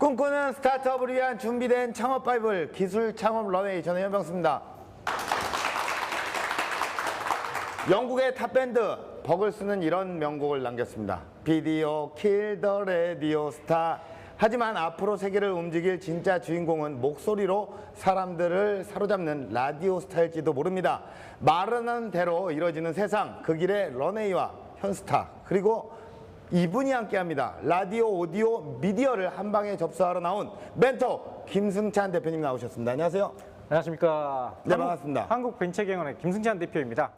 꿈꾸는 스타트업을 위한 준비된 창업 바이블 기술 창업 런웨이. 저는 현병수입니다. 영국의 탑밴드 버글스는 이런 명곡을 남겼습니다. 비디오 킬 더 라디오 스타. 하지만 앞으로 세계를 움직일 진짜 주인공은 목소리로 사람들을 사로잡는 라디오 스타일지도 모릅니다. 말하는 대로 이루어지는 세상, 그 길의 런웨이와 현스타, 그리고 이분이 함께합니다. 라디오, 오디오, 미디어를 한 방에 접수하러 나온 멘토 김승찬 대표님 나오셨습니다. 안녕하세요. 안녕하십니까. 네, 반갑습니다. 한국벤처경영의 김승찬 대표입니다.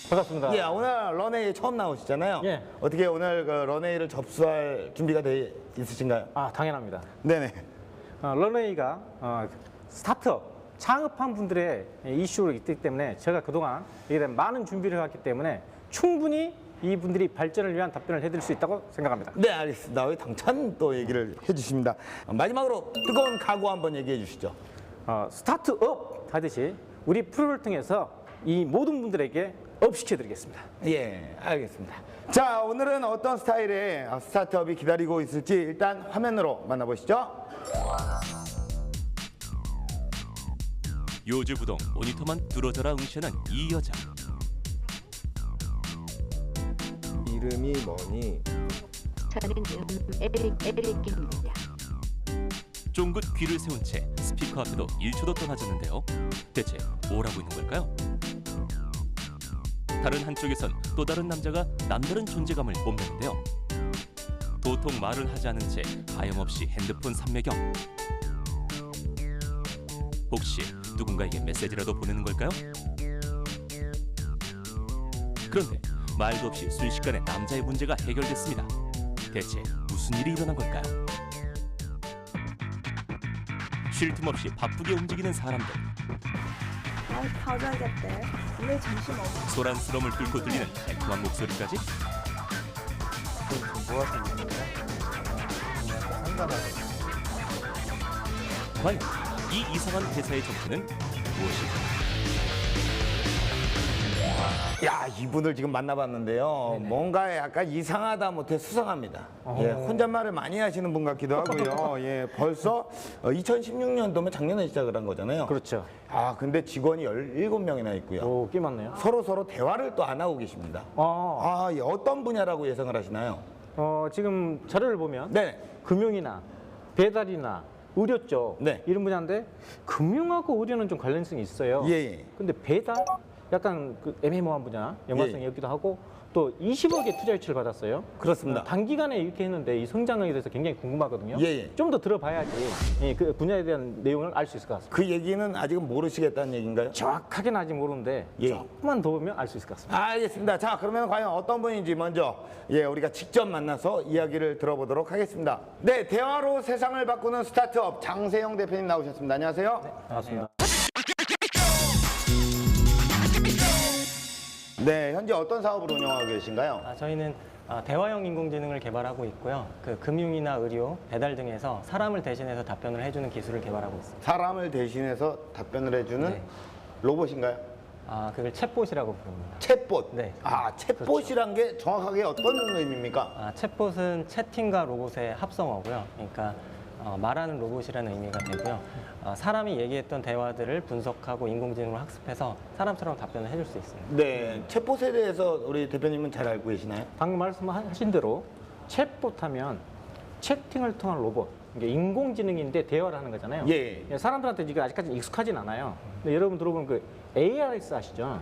반갑습니다. 예, 오늘 런웨이 처음 나오시잖아요. 예. 어떻게 오늘 그 런웨이를 접수할 준비가 돼 있으신가요? 당연합니다. 네네. 런웨이가 스타트업, 창업한 분들의 이슈로 있기 때문에 제가 그동안 이에 대한 많은 준비를 해왔기 때문에 충분히 이분들이 발전을 위한 답변을 해드릴 수 있다고 생각합니다. 네, 알겠습니다. 왜 당찬 또 얘기를 해주십니다. 마지막으로 뜨거운 각오 한번 얘기해 주시죠. 스타트업 하듯이 우리 프로를 통해서 이 모든 분들에게 업 시켜드리겠습니다. 예, 알겠습니다. 자, 오늘은 어떤 스타일의 스타트업이 기다리고 있을지 일단 화면으로 만나보시죠. 요주부동 모니터만 뚫어져라 응시하는 이 여자. 이름이 뭐니? 저는 에릭입니다. 쫑긋 귀를 세운 채 스피커 앞에도 1초도 떠나졌는데요. 대체 뭐라고 있는 걸까요? 다른 한쪽에선 또 다른 남자가 남다른 존재감을 뽐내는데요. 도통 말을 하지 않은 채 하염없이 핸드폰 삼매경. 혹시 누군가에게 메시지라도 보내는 걸까요? 그런데 말도 없이 순식간에 남자의 문제가 해결됐습니다. 대체 무슨 일이 일어난 걸까요? 쉴 틈 없이 바쁘게 움직이는 사람들. 가져야겠대. 왜 정신 없어? 소란스러움을 뚫고 들리는 달콤한 목소리까지. 과연 이 이상한 대사의 정체는 무엇일까요? 야, 이분을 지금 만나봤는데요. 뭔가 약간 이상하다 못해 수상합니다. 예, 혼잣말을 많이 하시는 분 같기도 하고요. 예, 벌써 2016년도면 작년에 시작을 한 거잖아요. 그렇죠. 근데 직원이 17명이나 있고요. 오, 꽤 많네요. 서로 대화를 또 안 하고 계십니다. 예, 어떤 분야라고 예상을 하시나요? 지금 자료를 보면 네. 금융이나 배달이나 의료 쪽 네. 이런 분야인데 금융하고 의료는 좀 관련성이 있어요. 예. 근데 배달 약간 그 애매모호한 분야, 연관성이 있기도 하고 또 20억의 투자 유치를 받았어요. 그렇습니다. 단기간에 이렇게 했는데 이 성장에 대해서 굉장히 궁금하거든요. 예. 좀 더 들어봐야지 그 분야에 대한 내용을 알 수 있을 것 같습니다. 그 얘기는 아직은 모르시겠다는 얘기인가요? 정확하게는 아직 모르는데 예. 조금만 더 보면 알 수 있을 것 같습니다. 알겠습니다. 자, 그러면 과연 어떤 분인지 먼저 우리가 직접 만나서 이야기를 들어보도록 하겠습니다. 네, 대화로 세상을 바꾸는 스타트업 장세영 대표님 나오셨습니다. 안녕하세요. 반갑습니다. 네, 현재 어떤 사업을 운영하고 계신가요? 저희는 대화형 인공지능을 개발하고 있고요. 그 금융이나 의료, 배달 등에서 사람을 대신해서 답변을 해주는 기술을 개발하고 있습니다. 사람을 대신해서 답변을 해주는 네. 로봇인가요? 그걸 챗봇이라고 부릅니다. 챗봇. 네. 챗봇이란 게 정확하게 어떤 의미입니까? 챗봇은 채팅과 로봇의 합성어고요. 그러니까 말하는 로봇이라는 의미가 되고요. 사람이 얘기했던 대화들을 분석하고 인공지능으로 학습해서 사람처럼 답변을 해줄 수 있습니다. 네, 챗봇에 대해서 우리 대표님은 잘 알고 계시나요? 방금 말씀하신 대로 챗봇 하면 채팅을 통한 로봇, 이게 인공지능인데 대화를 하는 거잖아요. 예. 사람들한테 지금 아직까지 익숙하진 않아요. 근데 여러분 들어보면 그 ARS 아시죠?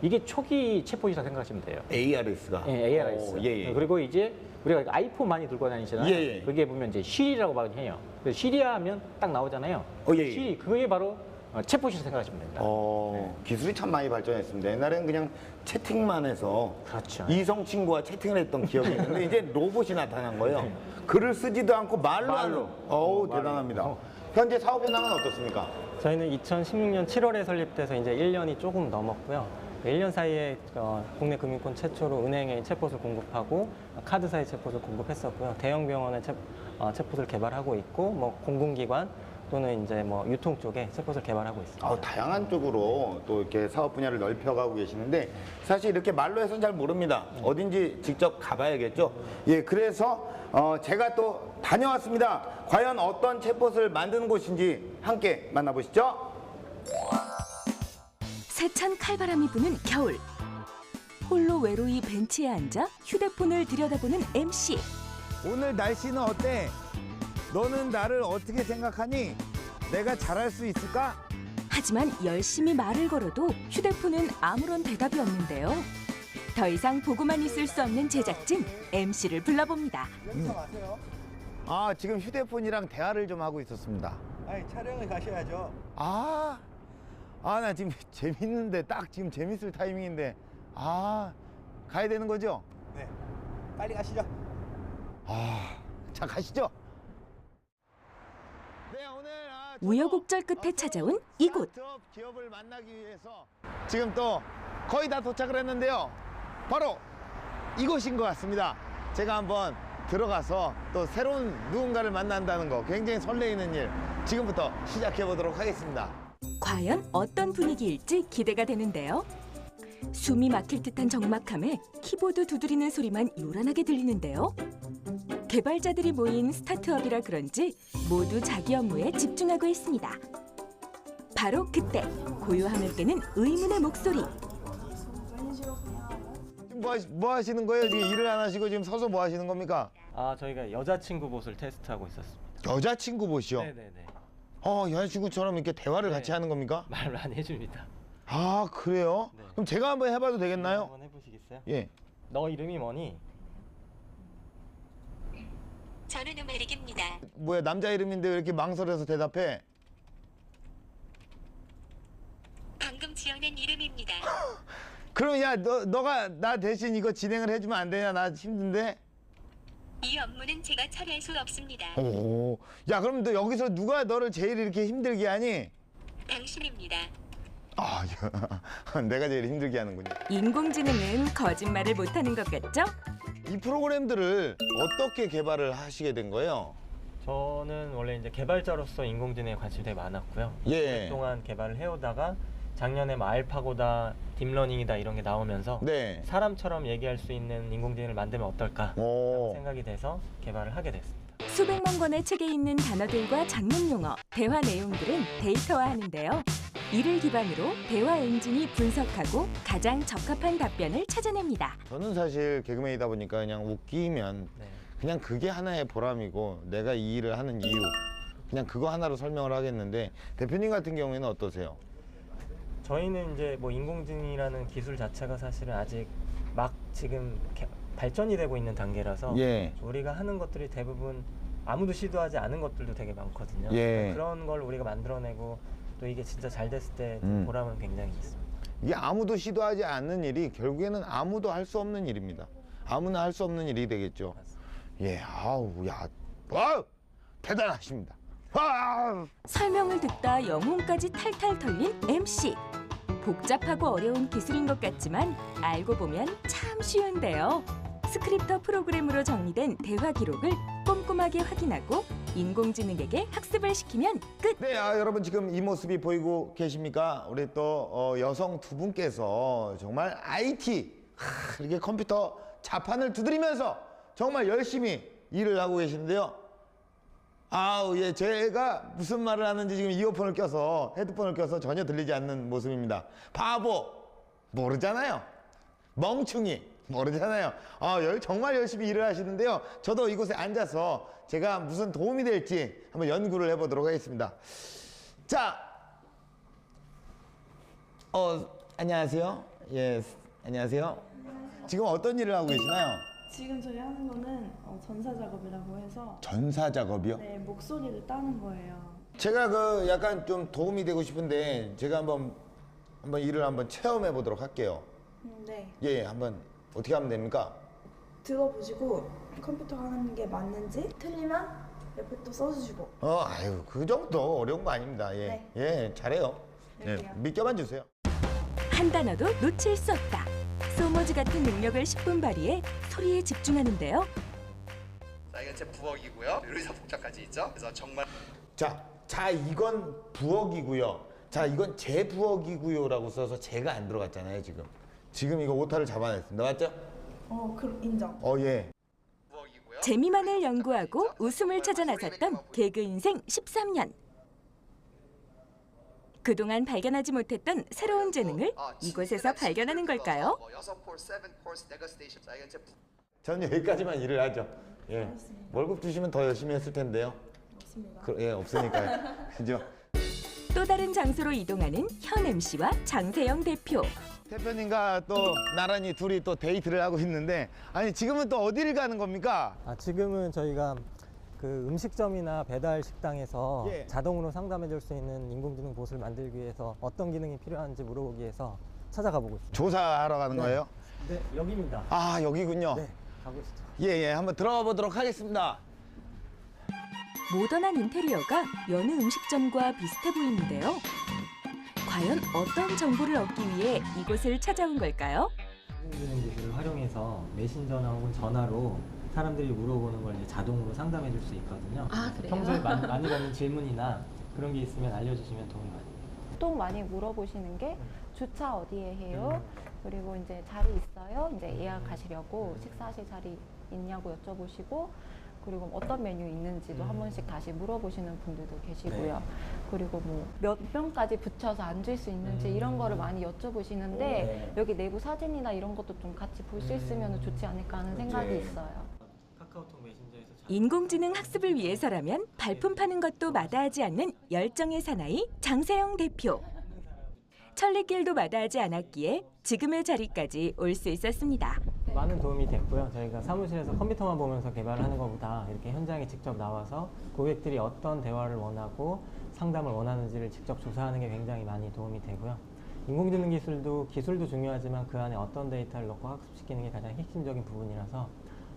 이게 초기 챗봇이라 생각하시면 돼요. ARS가. 예, ARS. 예. 그리고 이제 우리가 아이폰 많이 들고 다니시잖아요. 예. 그게 보면 이제 시리라고 많이 해요. 그래서 시리아 하면 딱 나오잖아요. 예. 시리, 그게 바로 챗봇이라 생각하시면 됩니다. 기술이 참 많이 발전했습니다. 옛날에는 그냥 채팅만 해서 그렇죠. 이성 친구와 채팅을 했던 기억이 있는데 이제 로봇이 나타난 거예요. 글을 쓰지도 않고 말로 하는. 대단합니다. 현재 사업 현황은 어떻습니까? 저희는 2016년 7월에 설립돼서 이제 1년이 조금 넘었고요. 1년 사이에 국내 금융권 최초로 은행에 챗봇을 공급하고 카드사의 챗봇을 공급했었고요. 대형 병원에 챗봇을 개발하고 있고 뭐 공공기관, 또는 이제 뭐 유통 쪽에 챗봇을 개발하고 있습니다. 다양한 쪽으로 또 이렇게 사업 분야를 넓혀가고 계시는데 사실 이렇게 말로 해서는 잘 모릅니다. 어딘지 직접 가봐야겠죠. 예, 그래서 제가 또 다녀왔습니다. 과연 어떤 챗봇을 만드는 곳인지 함께 만나보시죠. 세찬 칼바람이 부는 겨울. 홀로 외로이 벤치에 앉아 휴대폰을 들여다보는 MC. 오늘 날씨는 어때? 너는 나를 어떻게 생각하니? 내가 잘할 수 있을까? 하지만 열심히 말을 걸어도 휴대폰은 아무런 대답이 없는데요. 더 이상 보고만 있을 수 없는 제작진 MC를 불러봅니다. 지금 휴대폰이랑 대화를 좀 하고 있었습니다. 아니 촬영을 가셔야죠. 나 지금 재밌는데 딱 지금 재밌을 타이밍인데 가야 되는 거죠? 네, 빨리 가시죠. 자, 가시죠. 네, 오늘 우여곡절 끝에 찾아온 이곳. 스타트업 기업을 만나기 위해서 지금 또 거의 다 도착을 했는데요. 바로 이곳인 것 같습니다. 제가 한번 들어가서 또 새로운 누군가를 만난다는 거 굉장히 설레이는 일 지금부터 시작해 보도록 하겠습니다. 과연 어떤 분위기일지 기대가 되는데요. 숨이 막힐 듯한 적막함에 키보드 두드리는 소리만 요란하게 들리는데요. 개발자들이 모인 스타트업이라 그런지 모두 자기 업무에 집중하고 있습니다. 바로 그때 고요함을 깨는 의문의 목소리. 지금 뭐 하시는 거예요? 지금 일을 안 하시고 지금 서서 뭐 하시는 겁니까? 저희가 여자친구 봇을 테스트하고 있었습니다. 여자친구 보시오. 네네네. 여자친구처럼 이렇게 대화를 네. 같이 하는 겁니까? 말을 안 해줍니다. 그래요? 네. 그럼 제가 한번 해봐도 되겠나요? 한번 해보시겠어요? 예. 너 이름이 뭐니? 저는 에릭입니다. 뭐야, 남자 이름인데 왜 이렇게 망설여서 대답해? 방금 지어낸 이름입니다. 그럼 야, 너가 나 대신 이거 진행을 해주면 안 되냐? 나 힘든데? 이 업무는 제가 처리할 수 없습니다. 야, 그럼 너 여기서 누가 너를 제일 이렇게 힘들게 하니? 당신입니다. 내가 제일 힘들게 하는군요. 인공지능은 거짓말을 못하는 것 같죠? 이 프로그램들을 어떻게 개발을 하시게 된 거예요? 저는 원래 이제 개발자로서 인공지능에 관심이 되게 많았고요. 예. 오랫동안 개발을 해오다가 작년에 뭐 알파고다, 딥러닝이다 이런 게 나오면서 네. 사람처럼 얘기할 수 있는 인공지능을 만들면 어떨까 생각이 돼서 개발을 하게 됐습니다. 수백만 권의 책에 있는 단어들과 전문 용어, 대화 내용들은 데이터화하는데요. 이를 기반으로 대화 엔진이 분석하고 가장 적합한 답변을 찾아냅니다. 저는 사실 개그맨이다 보니까 그냥 웃기면 네. 그냥 그게 하나의 보람이고 내가 이 일을 하는 이유 그냥 그거 하나로 설명을 하겠는데 대표님 같은 경우에는 어떠세요? 저희는 이제 뭐 인공지능이라는 기술 자체가 사실은 아직 막 지금 발전이 되고 있는 단계라서 예. 우리가 하는 것들이 대부분 아무도 시도하지 않은 것들도 되게 많거든요. 예. 그런 걸 우리가 만들어내고 또 이게 진짜 잘 됐을 때 보람은 굉장히 있습니다. 이게 아무도 시도하지 않는 일이 결국에는 아무도 할 수 없는 일입니다. 아무나 할 수 없는 일이 되겠죠. 예, 대단하십니다. 설명을 듣다 영혼까지 탈탈 털린 MC. 복잡하고 어려운 기술인 것 같지만 알고 보면 참 쉬운데요. 스크립터 프로그램으로 정리된 대화 기록을 꼼꼼하게 확인하고 인공지능에게 학습을 시키면 끝! 네, 여러분 지금 이 모습이 보이고 계십니까? 우리 또 여성 두 분께서 정말 IT, 이렇게 컴퓨터 자판을 두드리면서 정말 열심히 일을 하고 계시는데요. 예, 제가 무슨 말을 하는지 지금 이어폰을 껴서 헤드폰을 껴서 전혀 들리지 않는 모습입니다. 바보 모르잖아요. 멍충이 모르잖아요. 정말 열심히 일을 하시는데요. 저도 이곳에 앉아서 제가 무슨 도움이 될지 한번 연구를 해보도록 하겠습니다. 자, 안녕하세요. 예, 안녕하세요. 지금 어떤 일을 하고 계시나요? 지금 저희 하는 거는 전사 작업이라고 해서 전사 작업이요? 네, 목소리를 따는 거예요. 제가 약간 좀 도움이 되고 싶은데 제가 한번 일을 한번 체험해 보도록 할게요. 네. 예, 한번 어떻게 하면 됩니까? 들어보시고 컴퓨터 하는 게 맞는지 틀리면 옆에 또 써주시고. 그 정도 어려운 거 아닙니다. 예, 네. 예, 잘해요. 예, 그럴게요. 믿겨만 주세요. 한 단어도 놓칠 수 없다. 소모즈 같은 능력을 10분 발휘해 소리에 집중하는데요. 자, 이건 제 부엌이고요. 요리사 복장까지 있죠. 그래서 정말 자, 자, 이건 부엌이고요. 자, 이건 제 부엌이고요라고 써서 제가 안 들어갔잖아요, 지금. 지금 이거 오타를 잡아냈습니다. 맞죠? 그럼 인정. 예. 재미만을 연구하고 웃음을 찾아 나섰던 개그 인생 13년. 그동안 발견하지 못했던 새로운 재능을 이곳에서 발견하는 걸까요? 저는 여기까지만 일을 하죠. 예. 알겠습니다. 월급 주시면 더 열심히 했을 텐데요. 없습니다. 예, 없으니까요. 그죠? 또 다른 장소로 이동하는 현 MC와 장세영 대표. 대표님과 또 나란히 둘이 또 데이트를 하고 있는데, 아니 지금은 또 어디를 가는 겁니까? 지금은 저희가 그 음식점이나 배달 식당에서 예. 자동으로 상담해 줄 수 있는 인공지능 봇을 만들기 위해서 어떤 기능이 필요한지 물어보기 위해서 찾아가 보고 있습니다. 조사하러 가는 거예요? 네, 여기입니다. 아, 여기군요. 네, 가보시죠. 예, 한번 들어가 보도록 하겠습니다. 모던한 인테리어가 여느 음식점과 비슷해 보이는데요. 과연 어떤 정보를 얻기 위해 이곳을 찾아온 걸까요? 인공지능 기술을 활용해서 메신저나 혹은 전화로 사람들이 물어보는 걸 이제 자동으로 상담해 줄 수 있거든요. 그래요? 평소에 많이 받는 질문이나 그런 게 있으면 알려주시면 도움이 많이 돼요. 보통 많이 물어보시는 게 주차 어디에 해요? 그리고 이제 자리 있어요? 이제 예약하시려고 식사하실 자리 있냐고 여쭤보시고, 그리고 어떤 메뉴 있는지도 한 번씩 다시 물어보시는 분들도 계시고요. 네. 그리고 뭐 몇 명까지 붙여서 앉을 수 있는지 이런 거를 많이 여쭤보시는데 네. 여기 내부 사진이나 이런 것도 좀 같이 볼 수 있으면 좋지 않을까 하는 생각이 있어요. 카카오톡 메신저에서 인공지능 학습을 위해서라면 발품 파는 것도 마다하지 않는 열정의 사나이 장세영 대표. 천리길도 마다하지 않았기에 지금의 자리까지 올 수 있었습니다. 많은 도움이 됐고요. 저희가 사무실에서 컴퓨터만 보면서 개발하는 것보다 이렇게 현장에 직접 나와서 고객들이 어떤 대화를 원하고 상담을 원하는지를 직접 조사하는 게 굉장히 많이 도움이 되고요. 인공지능 기술도 중요하지만 그 안에 어떤 데이터를 넣고 학습시키는 게 가장 핵심적인 부분이라서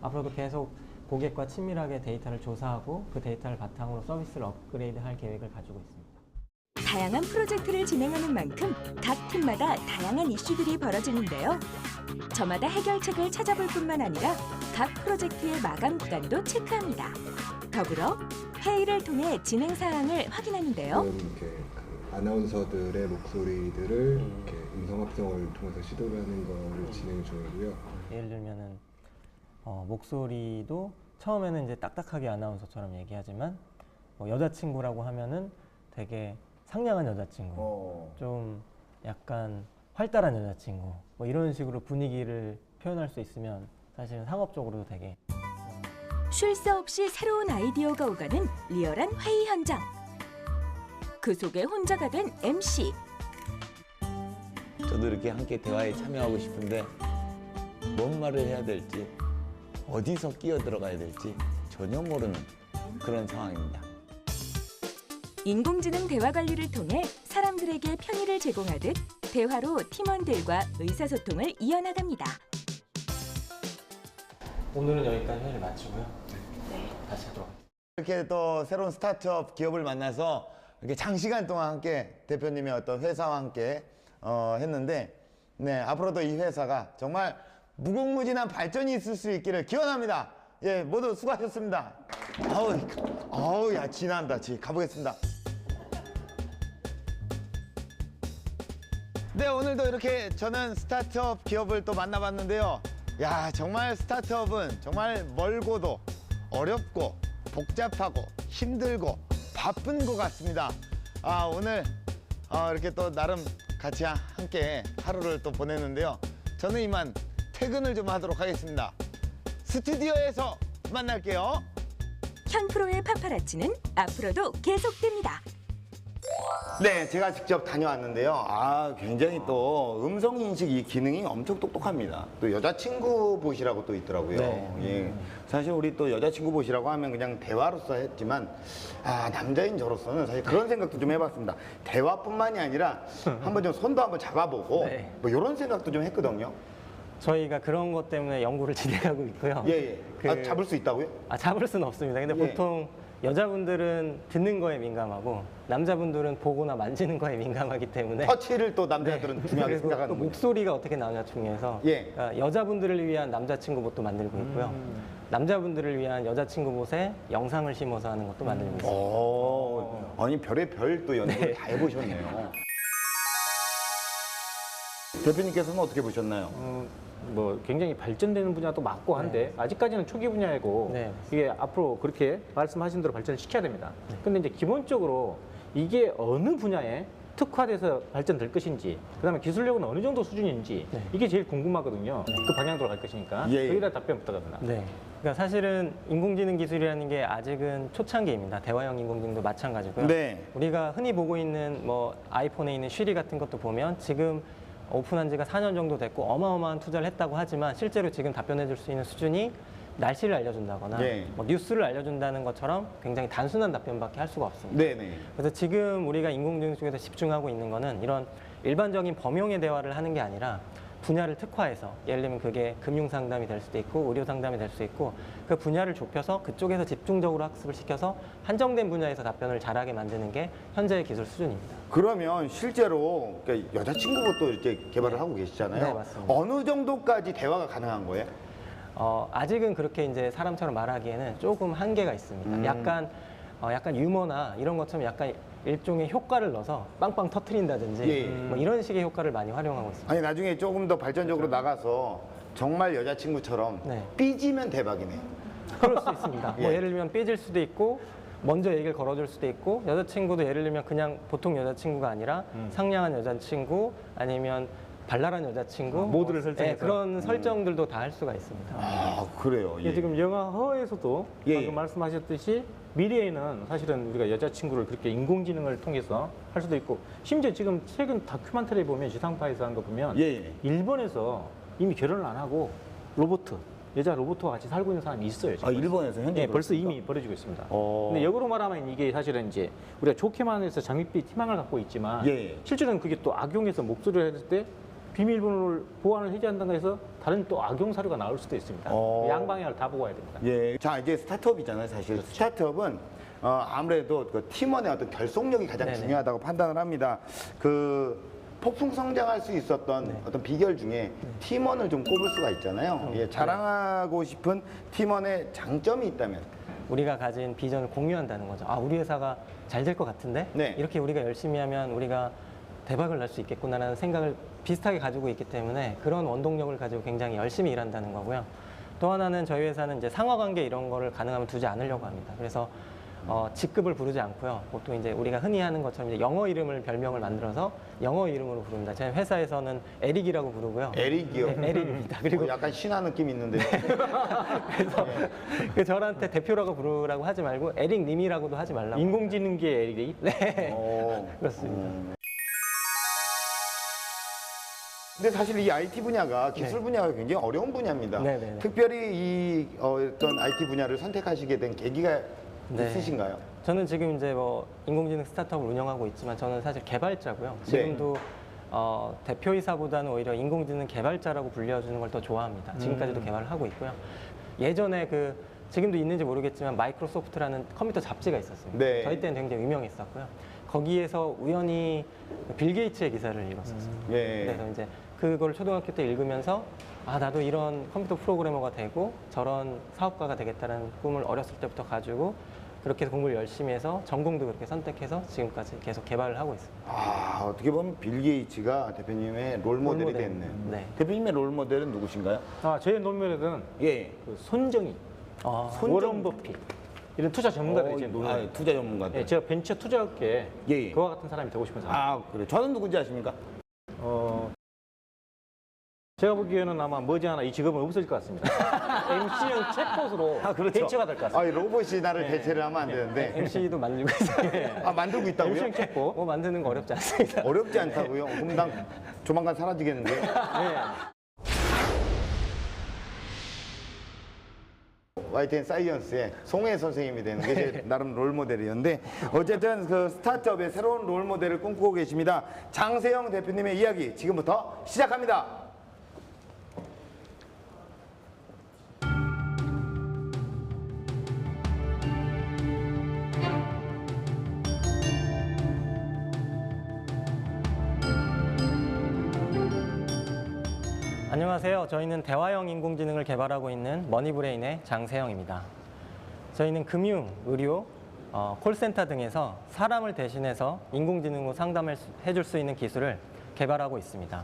앞으로도 계속 고객과 친밀하게 데이터를 조사하고 그 데이터를 바탕으로 서비스를 업그레이드할 계획을 가지고 있습니다. 다양한 프로젝트를 진행하는 만큼 각 팀마다 다양한 이슈들이 벌어지는데요. 저마다 해결책을 찾아볼 뿐만 아니라 각 프로젝트의 마감 기간도 체크합니다. 더불어 회의를 통해 진행 사항을 확인하는데요. 이렇게 그 아나운서들의 목소리들을 이렇게 음성 합성을 통해서 시도를 하는 거를 진행 중이고요. 예를 들면은 목소리도 처음에는 이제 딱딱하게 아나운서처럼 얘기하지만 뭐 여자친구라고 하면은 되게 상냥한 여자친구, 좀 약간 활달한 여자친구, 뭐 이런 식으로 분위기를 표현할 수 있으면 사실은 상업적으로도 되게 쉴 새 없이 새로운 아이디어가 오가는 리얼한 회의 현장. 그 속에 혼자가 된 MC. 저도 이렇게 함께 대화에 참여하고 싶은데 뭔 말을 해야 될지, 어디서 끼어 들어가야 될지 전혀 모르는 그런 상황입니다. 인공지능 대화 관리를 통해 사람들에게 편의를 제공하듯 대화로 팀원들과 의사소통을 이어나갑니다. 오늘은 여기까지 회의를 마치고요. 다시 하도록 하겠습니다. 이렇게 또 새로운 스타트업 기업을 만나서 이렇게 장시간 동안 함께 대표님의 어떤 회사와 함께 했는데, 네, 앞으로도 이 회사가 정말 무궁무진한 발전이 있을 수 있기를 기원합니다. 예, 모두 수고하셨습니다. 아우, 야, 진한다. 가보겠습니다. 네, 오늘도 이렇게 저는 스타트업 기업을 또 만나봤는데요. 야, 정말 스타트업은 정말 멀고도 어렵고 복잡하고 힘들고 바쁜 것 같습니다. 오늘 이렇게 또 나름 같이 함께 하루를 또 보냈는데요. 저는 이만 퇴근을 좀 하도록 하겠습니다. 스튜디오에서 만날게요. 현프로의 파파라치는 앞으로도 계속됩니다. 네, 제가 직접 다녀왔는데요. 굉장히 또 음성인식 이 기능이 엄청 똑똑합니다. 또 여자친구 봇이라고 또 있더라고요. 네. 예. 사실 우리 또 여자친구 봇이라고 하면 그냥 대화로서 했지만, 남자인 저로서는 사실 그런 생각도 좀 해봤습니다. 대화뿐만이 아니라 한번 좀 손도 한번 잡아보고, 네. 뭐 이런 생각도 좀 했거든요. 저희가 그런 것 때문에 연구를 진행하고 있고요. 예. 잡을 수 있다고요? 잡을 수는 없습니다. 근데 예. 보통 여자분들은 듣는 거에 민감하고 남자분들은 보거나 만지는 거에 민감하기 때문에 터치를 또 남자들은 중요하게 그리고 생각하는 또 거예요. 목소리가 어떻게 나오냐 중에서 예. 여자분들을 위한 남자친구 봇도 만들고 있고요. 남자분들을 위한 여자친구 못에 영상을 심어서 하는 것도 만들고 있습니다. 아니 별의 별 또 연구를 다 해보셨네요. 대표님께서는 어떻게 보셨나요? 뭐 굉장히 발전되는 분야도 맞고 한데 아직까지는 초기 분야이고 네. 이게 앞으로 그렇게 말씀하신 대로 발전을 시켜야 됩니다. 근데 이제 기본적으로 이게 어느 분야에 특화돼서 발전될 것인지, 그다음에 기술력은 어느 정도 수준인지 이게 제일 궁금하거든요. 그 방향으로 갈 것이니까 예, 예. 거기다 답변 부탁합니다. 네. 그러니까 사실은 인공지능 기술이라는 게 아직은 초창기입니다. 대화형 인공지능도 마찬가지고요. 네. 우리가 흔히 보고 있는 뭐 아이폰에 있는 쉬리 같은 것도 보면 지금 오픈한 지가 4년 정도 됐고 어마어마한 투자를 했다고 하지만 실제로 지금 답변해 줄 수 있는 수준이 날씨를 알려준다거나 네. 뭐 뉴스를 알려준다는 것처럼 굉장히 단순한 답변밖에 할 수가 없습니다. 네네. 그래서 지금 우리가 인공지능 쪽에서 집중하고 있는 거는 이런 일반적인 범용의 대화를 하는 게 아니라 분야를 특화해서 예를 들면 그게 금융 상담이 될 수도 있고 의료 상담이 될 수 있고 그 분야를 좁혀서 그쪽에서 집중적으로 학습을 시켜서 한정된 분야에서 답변을 잘하게 만드는 게 현재의 기술 수준입니다. 그러면 실제로 그러니까 여자친구도 이렇게 개발을 하고 계시잖아요. 네, 맞습니다. 어느 정도까지 대화가 가능한 거예요? 아직은 그렇게 이제 사람처럼 말하기에는 조금 한계가 있습니다. 약간 유머나 이런 것처럼 약간 일종의 효과를 넣어서 빵빵 터트린다든지 예. 뭐 이런 식의 효과를 많이 활용하고 있습니다. 아니 나중에 조금 더 발전적으로 나가서 정말 여자친구처럼 네. 삐지면 대박이네. 그럴 수 있습니다. 뭐 예. 예를 들면 삐질 수도 있고 먼저 얘기를 걸어줄 수도 있고 여자친구도 예를 들면 그냥 보통 여자친구가 아니라 상냥한 여자친구 아니면 발랄한 여자친구 모드를 설정해서. 그런 설정들도 다 할 수가 있습니다. 아 그래요. 예, 지금 영화 허에서도 예, 방금 예. 말씀하셨듯이 미래에는 사실은 우리가 여자친구를 그렇게 인공지능을 통해서 할 수도 있고 심지어 지금 최근 다큐멘터리 보면 지상파에서 한 거 보면 예, 예. 일본에서 이미 결혼을 안 하고 여자 로봇과 같이 살고 있는 사람이 있어요. 지금. 아 일본에서 현재 예, 벌써 그렇습니까? 이미 벌어지고 있습니다. 어. 근데 역으로 말하면 이게 사실은 이제 우리가 좋게만 해서 장밋빛 희망을 갖고 있지만 예, 예. 실제로는 그게 또 악용해서 목소리를 했을 때 비밀번호를 보안을 해제한다고 해서 다른 또 악용 사료가 나올 수도 있습니다. 양방향을 다 보고 와야 됩니다. 예. 자 이제 스타트업이잖아요. 사실 스타트업은 아무래도 그 팀원의 어떤 결속력이 가장 네네. 중요하다고 판단을 합니다. 그 폭풍 성장할 수 있었던 어떤 비결 중에 팀원을 좀 꼽을 수가 있잖아요. 예, 자랑하고 싶은 팀원의 장점이 있다면. 우리가 가진 비전을 공유한다는 거죠. 아, 우리 회사가 잘 될 것 같은데 네. 이렇게 우리가 열심히 하면 우리가 대박을 날 수 있겠구나라는 생각을 비슷하게 가지고 있기 때문에 그런 원동력을 가지고 굉장히 열심히 일한다는 거고요. 또 하나는 저희 회사는 이제 상하관계 이런 거를 가능하면 두지 않으려고 합니다. 그래서 직급을 부르지 않고요. 보통 이제 우리가 흔히 하는 것처럼 이제 영어 이름을 별명을 만들어서 영어 이름으로 부릅니다. 제 회사에서는 에릭이라고 부르고요. 에릭이요? 네, 에릭입니다. 그리고 약간 신화 느낌 있는데. 그래서 그 저한테 대표라고 부르라고 하지 말고 에릭님이라고도 하지 말라고. 인공지능계의 에릭이 네. 그렇습니다. 근데 사실 이 IT 분야가 기술 분야가 굉장히 어려운 분야입니다. 네네네. 특별히 이 어떤 IT 분야를 선택하시게 된 계기가 네. 있으신가요? 저는 지금 이제 뭐 인공지능 스타트업을 운영하고 있지만 저는 사실 개발자고요. 지금도 대표이사보다는 오히려 인공지능 개발자라고 불려주는 걸 더 좋아합니다. 지금까지도 개발을 하고 있고요. 예전에 지금도 있는지 모르겠지만 마이크로소프트라는 컴퓨터 잡지가 있었습니다. 네. 저희 때는 굉장히 유명했었고요. 거기에서 우연히 빌 게이츠의 기사를 읽었었어요. 예. 그래서 이제 그걸 초등학교 때 읽으면서 아 나도 이런 컴퓨터 프로그래머가 되고 저런 사업가가 되겠다는 꿈을 어렸을 때부터 가지고 그렇게 공부를 열심히 해서 전공도 그렇게 선택해서 지금까지 계속 개발을 하고 있습니다. 아, 어떻게 보면 빌 게이츠가 대표님의 롤 모델이 롤모델. 됐네. 네. 대표님의 롤 모델은 누구신가요? 저의 논문에는 예. 그 손정희, 워런 버핏 이런 투자 전문가들이 제 논문. 투자 전문가들. 예, 제가 벤처 투자업계에 예. 그와 같은 사람이 되고 싶은 사람. 아, 그래. 저는 누군지 아십니까? 제가 보기에는 아마 머지않아 이 직업은 없어질 것 같습니다. MC는 챗봇으로 그렇죠. 대체가 될 것 같습니다. 아, 로봇이 나를 대체를 하면 안 되는데. MC도 만들고 있어요. 아, 만들고 있다고요? MC는 챗봇. 뭐 만드는 거 어렵지 않습니다. 어렵지 않다고요? 그럼 난 조만간 사라지겠는데요? YTN 사이언스의 송혜 선생님이 되는 게 제 나름 롤 모델이었는데 어쨌든 그 스타트업의 새로운 롤 모델을 꿈꾸고 계십니다. 장세영 대표님의 이야기 지금부터 시작합니다. 안녕하세요. 저희는 대화형 인공지능을 개발하고 있는 머니브레인의 장세영입니다. 저희는 금융, 의료, 콜센터 등에서 사람을 대신해서 인공지능으로 상담을 해줄 수 있는 기술을 개발하고 있습니다.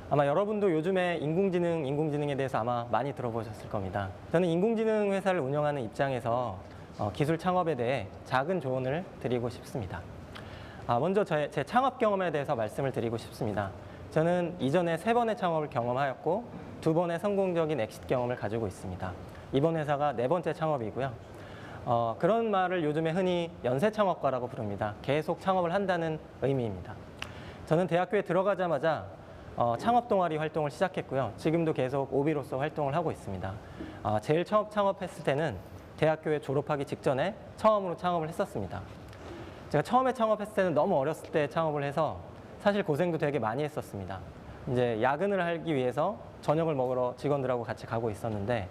아마 여러분도 요즘에 인공지능에 대해서 아마 많이 들어보셨을 겁니다. 저는 인공지능 회사를 운영하는 입장에서 기술 창업에 대해 작은 조언을 드리고 싶습니다. 먼저 제 창업 경험에 대해서 말씀을 드리고 싶습니다. 저는 이전에 3번의 창업을 경험하였고 2번의 성공적인 엑시트 경험을 가지고 있습니다. 이번 회사가 4번째 창업이고요. 그런 말을 요즘에 흔히 연쇄 창업가라고 부릅니다. 계속 창업을 한다는 의미입니다. 저는 대학교에 들어가자마자 창업 동아리 활동을 시작했고요. 지금도 계속 오비로서 활동을 하고 있습니다. 제일 처음 창업했을 때는 대학교에 졸업하기 직전에 처음으로 창업을 했었습니다. 제가 처음에 창업했을 때는 너무 어렸을 때 창업을 해서 사실 고생도 되게 많이 했었습니다. 이제 야근을 하기 위해서 저녁을 먹으러 직원들하고 같이 가고 있었는데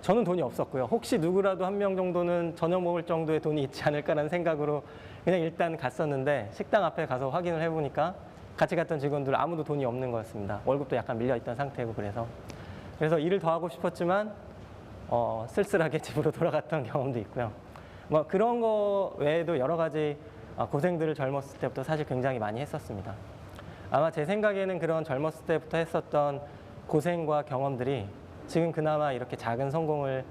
저는 돈이 없었고요. 혹시 누구라도 한 명 정도는 저녁 먹을 정도의 돈이 있지 않을까라는 생각으로 그냥 일단 갔었는데 식당 앞에 가서 확인을 해보니까 같이 갔던 직원들 아무도 돈이 없는 거였습니다. 월급도 약간 밀려있던 상태고 그래서 일을 더 하고 싶었지만 쓸쓸하게 집으로 돌아갔던 경험도 있고요. 뭐 그런 거 외에도 여러 가지 고생들을 젊었을 때부터 사실 굉장히 많이 했었습니다. 아마 제 생각에는 그런 젊었을 때부터 했었던 고생과 경험들이 지금 그나마 이렇게 작은 성공을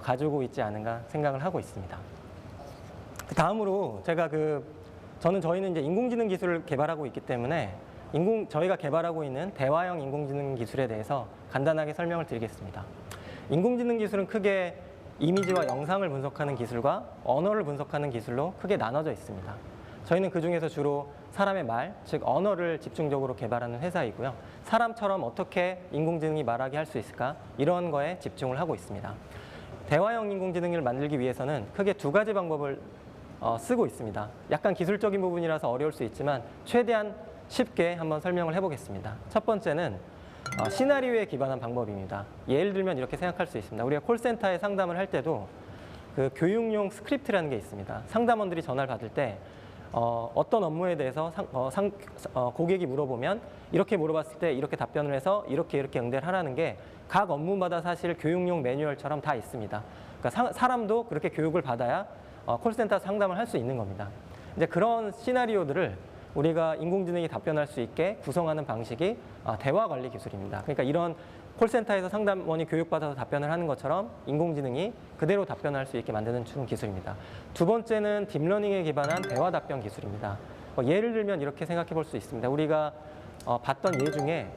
가지고 있지 않은가 생각을 하고 있습니다. 그 다음으로 저희는 이제 인공지능 기술을 개발하고 있기 때문에 저희가 개발하고 있는 대화형 인공지능 기술에 대해서 간단하게 설명을 드리겠습니다. 인공지능 기술은 크게 이미지와 영상을 분석하는 기술과 언어를 분석하는 기술로 크게 나눠져 있습니다. 저희는 그중에서 주로 사람의 말, 즉 언어를 집중적으로 개발하는 회사이고요. 사람처럼 어떻게 인공지능이 말하게 할 수 있을까? 이런 거에 집중을 하고 있습니다. 대화형 인공지능을 만들기 위해서는 크게 2가지 방법을 쓰고 있습니다. 약간 기술적인 부분이라서 어려울 수 있지만 최대한 쉽게 한번 설명을 해보겠습니다. 첫 번째는 시나리오에 기반한 방법입니다. 예를 들면 이렇게 생각할 수 있습니다. 우리가 콜센터에 상담을 할 때도 그 교육용 스크립트라는 게 있습니다. 상담원들이 전화를 받을 때 어떤 업무에 대해서 고객이 물어보면 이렇게 물어봤을 때 이렇게 답변을 해서 이렇게 응대를 하라는 게 각 업무마다 사실 교육용 매뉴얼처럼 다 있습니다. 그러니까 사람도 그렇게 교육을 받아야 콜센터 상담을 할 수 있는 겁니다. 이제 그런 시나리오들을 우리가 인공지능이 답변할 수 있게 구성하는 방식이 대화 관리 기술입니다. 그러니까 이런 콜센터에서 상담원이 교육받아서 답변을 하는 것처럼 인공지능이 그대로 답변할 수 있게 만드는 기술입니다. 2번째는 딥러닝에 기반한 대화 답변 기술입니다. 예를 들면 이렇게 생각해 볼 수 있습니다. 우리가 봤던 예 중에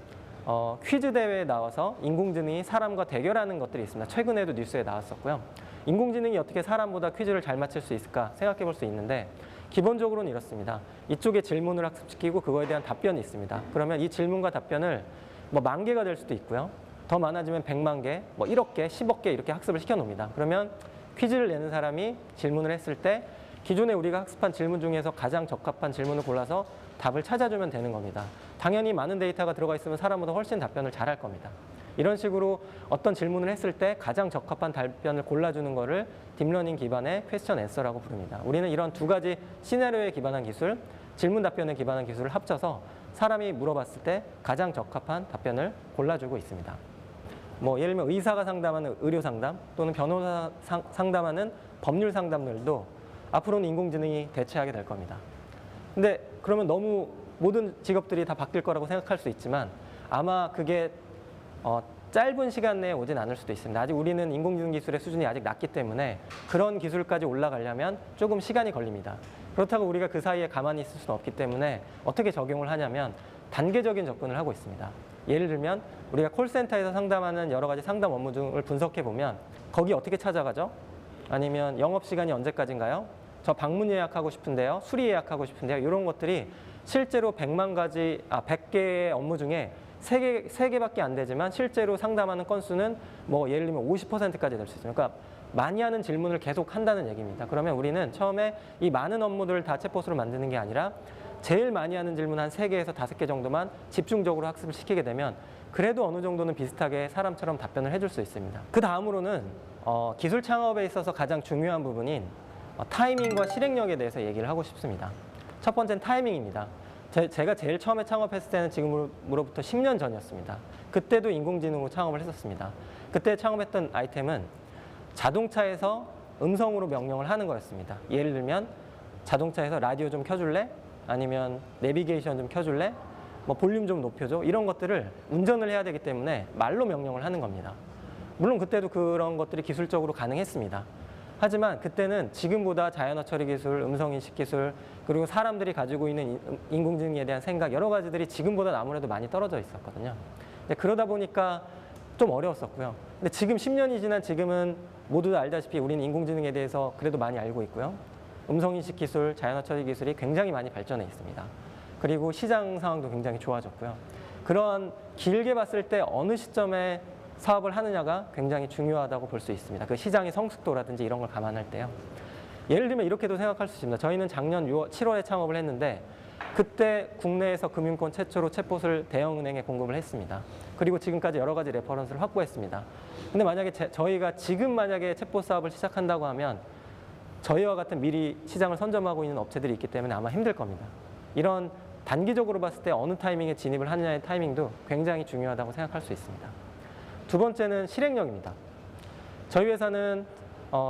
퀴즈 대회에 나와서 인공지능이 사람과 대결하는 것들이 있습니다. 최근에도 뉴스에 나왔었고요. 인공지능이 어떻게 사람보다 퀴즈를 잘 맞힐 수 있을까 생각해 볼 수 있는데 기본적으로는 이렇습니다. 이쪽에 질문을 학습시키고 그거에 대한 답변이 있습니다. 그러면 이 질문과 답변을 뭐 10,000개가 될 수도 있고요. 더 많아지면 100만 개, 뭐 1억 개, 10억 개 이렇게 학습을 시켜놓습니다. 그러면 퀴즈를 내는 사람이 질문을 했을 때 기존에 우리가 학습한 질문 중에서 가장 적합한 질문을 골라서 답을 찾아주면 되는 겁니다. 당연히 많은 데이터가 들어가 있으면 사람보다 훨씬 답변을 잘할 겁니다. 이런 식으로 어떤 질문을 했을 때 가장 적합한 답변을 골라주는 거를 딥러닝 기반의 퀘스천 앤서라고 부릅니다. 우리는 이런 2가지 시나리오에 기반한 기술, 질문 답변에 기반한 기술을 합쳐서 사람이 물어봤을 때 가장 적합한 답변을 골라주고 있습니다. 뭐 예를 들면 의사가 상담하는 의료 상담 또는 변호사 상담하는 법률 상담들도 앞으로는 인공지능이 대체하게 될 겁니다. 근데 그러면 너무 모든 직업들이 다 바뀔 거라고 생각할 수 있지만 아마 그게 짧은 시간 내에 오진 않을 수도 있습니다. 아직 우리는 인공지능 기술의 수준이 아직 낮기 때문에 그런 기술까지 올라가려면 조금 시간이 걸립니다. 그렇다고 우리가 그 사이에 가만히 있을 수는 없기 때문에 어떻게 적용을 하냐면 단계적인 접근을 하고 있습니다. 예를 들면 우리가 콜센터에서 상담하는 여러 가지 상담 업무 등을 분석해 보면 거기 어떻게 찾아가죠? 아니면 영업시간이 언제까지인가요? 저 방문 예약하고 싶은데요. 수리 예약하고 싶은데요. 이런 것들이 실제로 100개의 업무 중에 3개밖에 안 되지만 실제로 상담하는 건수는 뭐 예를 들면 50%까지 될 수 있습니다. 그러니까 많이 하는 질문을 계속 한다는 얘기입니다. 그러면 우리는 처음에 이 많은 업무들을 다 챗봇으로 만드는 게 아니라 제일 많이 하는 질문 한 3개에서 5개 정도만 집중적으로 학습을 시키게 되면 그래도 어느 정도는 비슷하게 사람처럼 답변을 해줄 수 있습니다. 그 다음으로는 기술 창업에 있어서 가장 중요한 부분인 타이밍과 실행력에 대해서 얘기를 하고 싶습니다. 첫 번째는 타이밍입니다. 제가 제일 처음에 창업했을 때는 지금으로부터 10년 전이었습니다. 그때도 인공지능으로 창업을 했었습니다. 그때 창업했던 아이템은 자동차에서 음성으로 명령을 하는 거였습니다. 예를 들면 자동차에서 라디오 좀 켜줄래? 아니면 내비게이션 좀 켜줄래? 뭐 볼륨 좀 높여줘? 이런 것들을 운전을 해야 되기 때문에 말로 명령을 하는 겁니다. 물론 그때도 그런 것들이 기술적으로 가능했습니다. 하지만 그때는 지금보다 자연어 처리 기술, 음성인식 기술, 그리고 사람들이 가지고 있는 인공지능에 대한 생각, 여러 가지들이 지금보다 아무래도 많이 떨어져 있었거든요. 근데 그러다 보니까 좀 어려웠었고요. 근데 지금 10년이 지난 지금은 모두 알다시피 우리는 인공지능에 대해서 그래도 많이 알고 있고요. 음성인식 기술, 자연어 처리 기술이 굉장히 많이 발전해 있습니다. 그리고 시장 상황도 굉장히 좋아졌고요. 그러한 길게 봤을 때 어느 시점에 사업을 하느냐가 굉장히 중요하다고 볼 수 있습니다. 그 시장의 성숙도라든지 이런 걸 감안할 때요. 예를 들면 이렇게도 생각할 수 있습니다. 저희는 작년 7월에 창업을 했는데 그때 국내에서 금융권 최초로 챗봇을 대형은행에 공급을 했습니다. 그리고 지금까지 여러 가지 레퍼런스를 확보했습니다. 근데 만약에 저희가 지금 만약에 챗봇 사업을 시작한다고 하면 저희와 같은 미리 시장을 선점하고 있는 업체들이 있기 때문에 아마 힘들 겁니다. 이런 단기적으로 봤을 때 어느 타이밍에 진입을 하느냐의 타이밍도 굉장히 중요하다고 생각할 수 있습니다. 두 번째는 실행력입니다. 저희 회사는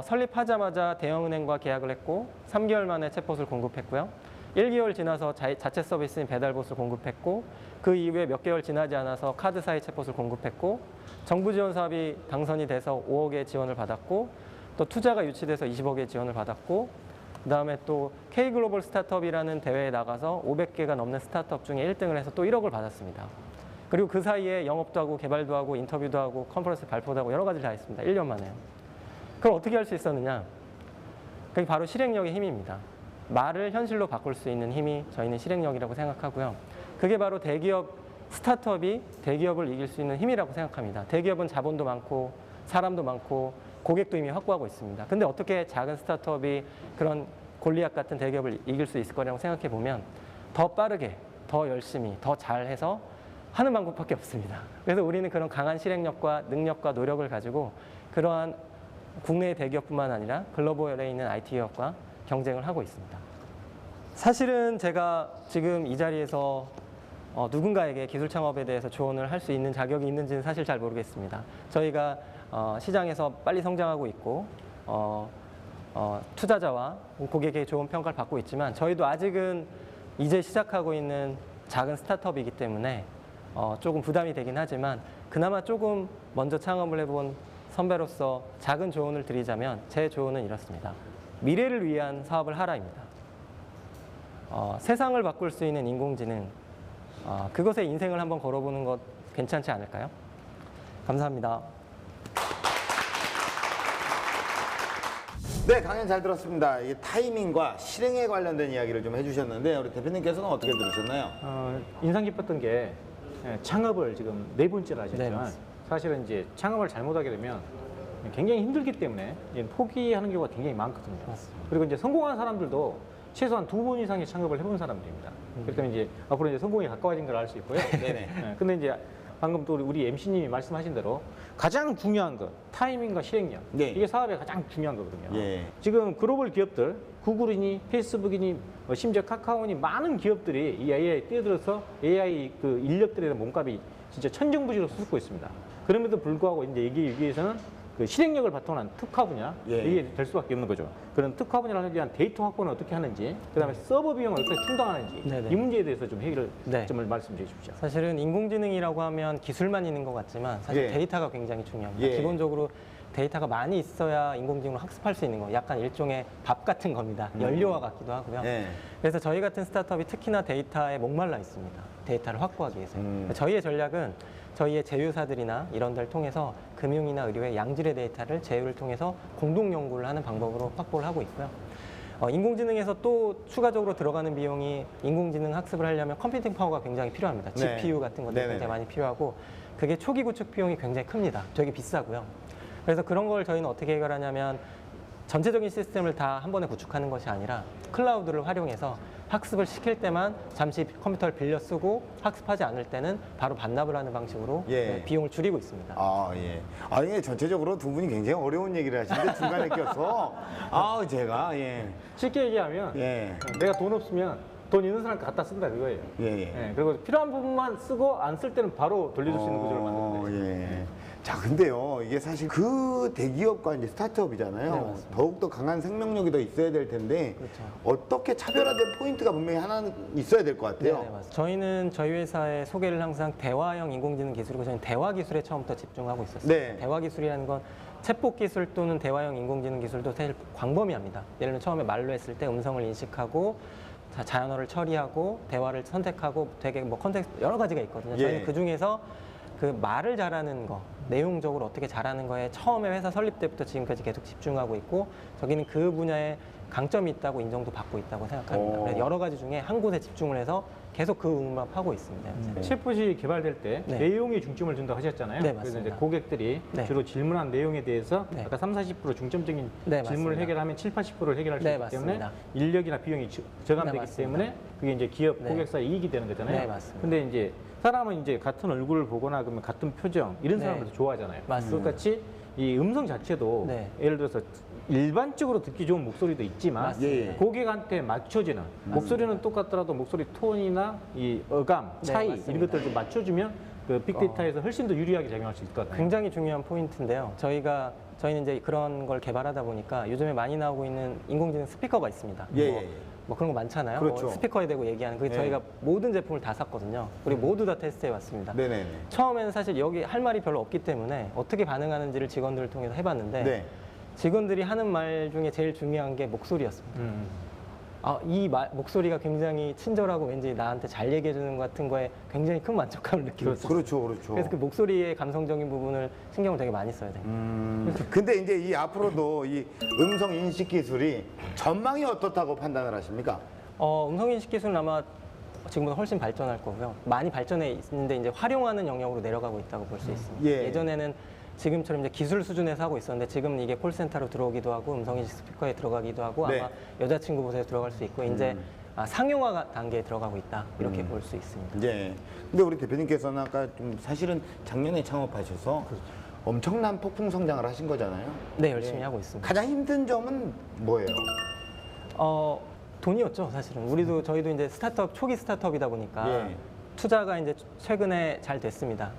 설립하자마자 대형은행과 계약을 했고 3개월 만에 챗봇을 공급했고요. 1개월 지나서 자체 서비스인 배달봇을 공급했고 그 이후에 몇 개월 지나지 않아서 카드사의 챗봇을 공급했고 정부 지원 사업이 당선이 돼서 5억의 지원을 받았고 또 투자가 유치돼서 20억의 지원을 받았고 그다음에 또 K글로벌 스타트업이라는 대회에 나가서 500개가 넘는 스타트업 중에 1등을 해서 또 1억을 받았습니다. 그리고 그 사이에 영업도 하고 개발도 하고 인터뷰도 하고 컨퍼런스 발표도 하고 여러 가지를 다 했습니다. 1년 만에요. 그걸 어떻게 할 수 있었느냐? 그게 바로 실행력의 힘입니다. 말을 현실로 바꿀 수 있는 힘이 저희는 실행력이라고 생각하고요. 그게 바로 대기업 스타트업이 대기업을 이길 수 있는 힘이라고 생각합니다. 대기업은 자본도 많고 사람도 많고 고객도 이미 확보하고 있습니다. 근데 어떻게 작은 스타트업이 그런 골리앗 같은 대기업을 이길 수 있을 거라고 생각해 보면 더 빠르게, 더 열심히, 더 잘해서 하는 방법밖에 없습니다. 그래서 우리는 그런 강한 실행력과 능력과 노력을 가지고 그러한 국내의 대기업뿐만 아니라 글로벌에 있는 IT 기업과 경쟁을 하고 있습니다. 사실은 제가 지금 이 자리에서 누군가에게 기술 창업에 대해서 조언을 할 수 있는 자격이 있는지는 사실 잘 모르겠습니다. 저희가 시장에서 빨리 성장하고 있고 투자자와 고객의 좋은 평가를 받고 있지만 저희도 아직은 이제 시작하고 있는 작은 스타트업이기 때문에 조금 부담이 되긴 하지만 그나마 조금 먼저 창업을 해본 선배로서 작은 조언을 드리자면 제 조언은 이렇습니다. 미래를 위한 사업을 하라입니다. 세상을 바꿀 수 있는 인공지능, 그것에 인생을 한번 걸어보는 것 괜찮지 않을까요? 감사합니다. 네, 강연 잘 들었습니다. 이 타이밍과 실행에 관련된 이야기를 좀 해주셨는데 우리 대표님께서는 어떻게 들으셨나요? 인상 깊었던 게 창업을 지금 4번째를 하셨지만 네, 사실은 이제 창업을 잘못하게 되면 굉장히 힘들기 때문에 포기하는 경우가 굉장히 많거든요. 맞습니다. 그리고 이제 성공한 사람들도 최소한 2번 이상의 창업을 해본 사람들입니다. 그러니까 이제 앞으로 이제 성공에 가까워진 걸 알 수 있고요. 네네. 네, 근데 이제 방금 또 우리 MC님이 말씀하신 대로 가장 중요한 것, 타이밍과 실행력. 네. 이게 사업의 가장 중요한 거거든요. 예. 지금 글로벌 기업들, 구글이니 페이스북이니 심지어 카카오니 많은 기업들이 이 AI에 뛰어들어서 AI 그 인력들에 대한 몸값이 진짜 천정부지로 솟고 있습니다. 그럼에도 불구하고 이제 이기 위해서는 그 실행력을 바탕으로 한 특화 분야 예. 이게 될 수밖에 없는 거죠. 그런 특화 분야를 위한 데이터 확보는 어떻게 하는지, 그다음에 서버 비용을 어떻게 충당하는지 네네. 이 문제에 대해서 좀 해결을 네. 좀 말씀해 주십시오. 사실은 인공지능이라고 하면 기술만 있는 것 같지만 사실 예. 데이터가 굉장히 중요합니다. 예. 기본적으로 데이터가 많이 있어야 인공지능으로 학습할 수 있는 거, 약간 일종의 밥 같은 겁니다. 연료와 같기도 하고요. 네. 그래서 저희 같은 스타트업이 특히나 데이터에 목말라 있습니다. 데이터를 확보하기 위해서. 저희의 전략은 저희의 제휴사들이나 이런 데를 통해서 금융이나 의료의 양질의 데이터를 제휴를 통해서 공동 연구를 하는 방법으로 확보를 하고 있고요. 인공지능에서 또 추가적으로 들어가는 비용이 인공지능 학습을 하려면 컴퓨팅 파워가 굉장히 필요합니다. 네. GPU 같은 것들이 네네네. 굉장히 많이 필요하고 그게 초기 구축 비용이 굉장히 큽니다. 되게 비싸고요. 그래서 그런 걸 저희는 어떻게 해결하냐면 전체적인 시스템을 다 한 번에 구축하는 것이 아니라 클라우드를 활용해서 학습을 시킬 때만 잠시 컴퓨터를 빌려 쓰고 학습하지 않을 때는 바로 반납을 하는 방식으로 예. 비용을 줄이고 있습니다. 아, 예. 아니, 전체적으로 두 분이 굉장히 어려운 얘기를 하시는데 중간에 껴서 제가, 예. 쉽게 얘기하면 예. 내가 돈 없으면 돈 있는 사람한테 갖다 쓴다 그거예요. 예. 예, 그리고 필요한 부분만 쓰고 안 쓸 때는 바로 돌려줄 수 있는 구조를 만드는 거예요. 예. 자, 근데요, 이게 사실 그 대기업과 이제 스타트업이잖아요. 네, 맞습니다. 더욱더 강한 생명력이 더 있어야 될 텐데, 그렇죠. 어떻게 차별화된 포인트가 분명히 하나는 있어야 될 것 같아요. 네, 맞습니다. 저희는 저희 회사의 소개를 항상 대화형 인공지능 기술이고 저희는 대화 기술에 처음부터 집중하고 있었어요. 네. 대화 기술이라는 건 챗봇 기술 또는 대화형 인공지능 기술도 사실 광범위합니다. 예를 들면 처음에 말로 했을 때 음성을 인식하고 자연어를 처리하고 대화를 선택하고 되게 뭐 컨텍스트 여러 가지가 있거든요. 저희는 예. 그 중에서 그 말을 잘하는 거, 내용적으로 어떻게 잘하는 거에 처음에 회사 설립 때부터 지금까지 계속 집중하고 있고 저기는 그 분야에 강점이 있다고 인정도 받고 있다고 생각합니다. 오. 그래서 여러 가지 중에 한 곳에 집중을 해서 계속 그 부분만 하고 있습니다. 챗봇이 개발될 때 네. 내용에 중점을 준다고 하셨잖아요. 네, 그래서 이제 맞습니다. 고객들이 네. 주로 질문한 내용에 대해서 네. 아까 30-40% 중점적인 네, 질문을 맞습니다. 해결하면 70-80%를 해결할 수 네, 있기 때문에 맞습니다. 인력이나 비용이 저감되기 네, 맞습니다. 때문에 그게 이제 기업 네. 고객사의 이익이 되는 거잖아요. 네, 맞습니다. 근데 이제 사람은 이제 같은 얼굴을 보거나 그러면 같은 표정 이런 네. 사람을 좋아하잖아요. 맞습니다. 똑같이 이 음성 자체도 네. 예를 들어서 일반적으로 듣기 좋은 목소리도 있지만 맞습니다. 예. 고객한테 맞춰지는 목소리는 똑같더라도 목소리 톤이나 이 어감, 네, 차이 맞습니다. 이런 것들을 좀 맞춰주면 그 빅데이터에서 훨씬 더 유리하게 작용할 수 있을 것 같아요. 굉장히 중요한 포인트인데요. 저희는 이제 그런 걸 개발하다 보니까 요즘에 많이 나오고 있는 인공지능 스피커가 있습니다. 예. 뭐 그런 거 많잖아요. 그렇죠. 뭐 스피커에 대고 얘기하는 그게 네. 저희가 모든 제품을 다 샀거든요. 우리 모두 다 테스트해 왔습니다. 네네네. 처음에는 사실 여기 할 말이 별로 없기 때문에 어떻게 반응하는지를 직원들을 통해서 해봤는데 네. 직원들이 하는 말 중에 제일 중요한 게 목소리였습니다. 목소리가 굉장히 친절하고 왠지 나한테 잘 얘기해 주는 것 같은 거에 굉장히 큰 만족감을 느끼고 있어요. 그렇죠, 그렇죠. 그래서 그 목소리의 감성적인 부분을 신경을 되게 많이 써야 돼요. 근데 이제 이 앞으로도 이 음성 인식 기술이 전망이 어떻다고 판단을 하십니까? 음성인식 기술은 아마 지금보다 훨씬 발전할 거고요. 많이 발전해 있는데 이제 활용하는 영역으로 내려가고 있다고 볼 수 있습니다. 예. 예전에는 지금처럼 이제 기술 수준에서 하고 있었는데 지금은 이게 콜센터로 들어오기도 하고 음성인식 스피커에 들어가기도 하고 네. 아마 여자친구 곳에 들어갈 수 있고 이제 상용화 단계에 들어가고 있다 이렇게 볼 수 있습니다. 예. 근데 우리 대표님께서는 아까 좀 사실은 작년에 창업하셔서 엄청난 폭풍 성장을 하신 거잖아요. 네, 열심히 하고 있습니다. 가장 힘든 점은 뭐예요? 돈이었죠, 사실은. 저희도 이제 초기 스타트업이다 보니까 예. 투자가 이제 최근에 잘 됐습니다.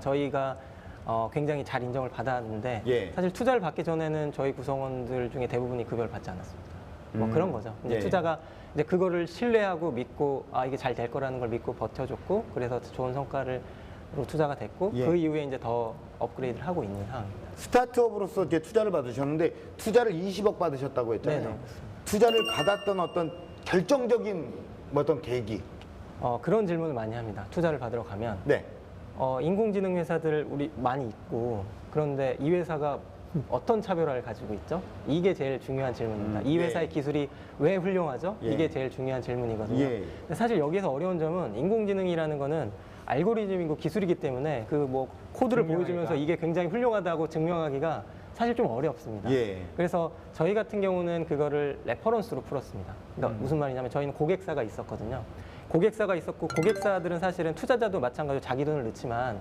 저희가 굉장히 잘 인정을 받았는데 예. 사실 투자를 받기 전에는 저희 구성원들 중에 대부분이 급여를 받지 않았습니다. 뭐 그런 거죠. 이제 예. 투자가 이제 그거를 신뢰하고 믿고 이게 잘 될 거라는 걸 믿고 버텨줬고 그래서 좋은 성과로 투자가 됐고 예. 그 이후에 이제 더 업그레이드를 하고 있는 상황입니다. 스타트업으로서 이제 투자를 받으셨는데 투자를 20억 받으셨다고 했잖아요. 네네, 맞습니다. 투자를 받았던 어떤 결정적인 어떤 계기. 그런 질문을 많이 합니다. 투자를 받으러 가면 네. 인공지능 회사들 우리 많이 있고 그런데 이 회사가 어떤 차별화를 가지고 있죠? 이게 제일 중요한 질문입니다. 이 회사의 기술이 왜 훌륭하죠? 예. 이게 제일 중요한 질문이거든요. 예. 근데 사실 여기서 어려운 점은 인공지능이라는 거는 알고리즘이고 기술이기 때문에 그 뭐 코드를 보여주면서 이게 굉장히 훌륭하다고 증명하기가 사실 좀 어렵습니다. 예. 그래서 저희 같은 경우는 그거를 레퍼런스로 풀었습니다. 그러니까 무슨 말이냐면 저희는 고객사가 있었거든요. 고객사가 있었고 고객사들은 사실은 투자자도 마찬가지로 자기 돈을 넣지만